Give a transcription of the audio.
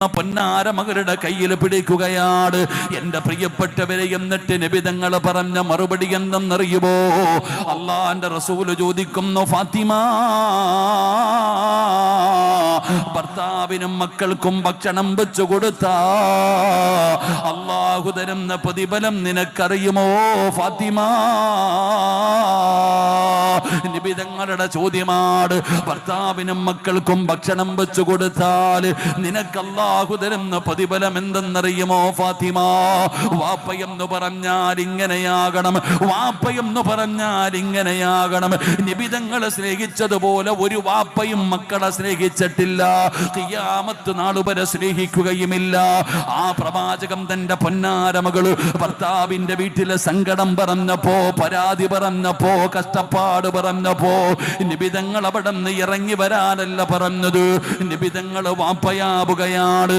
പൊന്നാര മകളുടെ കയ്യിൽ പിടിക്കുകയാണ്. എന്റെ പ്രിയപ്പെട്ടവരെ, എന്നിട്ട് നബി തങ്ങൾ പറഞ്ഞ മറുപടി എന്തെന്നറിയുമോ? അള്ളാന്റെ റസൂല് ചോദിക്കുന്നു, ഫാത്തിമ, ഭർത്താവിനും മക്കൾക്കും ഭക്ഷണം വെച്ചു കൊടുത്ത അള്ളാഹു തരുന്ന പ്രതിഫലം നിനക്കറിയുമോ ഫാത്തിമ? നബി തങ്ങളുടെ ചോദ്യമാണ്. ഭർത്താവിനും മക്കൾക്കും ഭക്ഷണം വെച്ചു കൊടുത്താൽ നിനക്ക് അല്ലാഹു തരുന്ന പ്രതിഫലം എന്തെന്നറിയുമോ ഫാത്തിമ? വാപ്പയെന്ന് പറഞ്ഞാൽ ഇങ്ങനെയാകണം, വാപ്പയെന്ന് പറഞ്ഞാൽ ഇങ്ങനെയാകണം. നബി തങ്ങളെ സ്നേഹിച്ചതുപോലെ ഒരു വാപ്പയും മക്കളെ സ്നേഹിച്ചിട്ടില്ല, ഖിയാമത്ത് നാൾ വരെ സ്നേഹിക്കുകയുമില്ല. ആ പ്രവാചകൻ തന്റെ പൊന്നാര മകള് ഭർത്താവിന്റെ വീട്ടിലെ സങ്കടം പറഞ്ഞപ്പോ, പരാതി പറഞ്ഞപ്പോ, കഷ്ടപ്പാട് പറഞ്ഞപ്പോ നബി തങ്ങൾ അവിടെ നിന്ന് ഇറങ്ങി വരാനല്ല പറഞ്ഞത്. നബി തങ്ങൾ വാപ്പയാവുകയാണ്.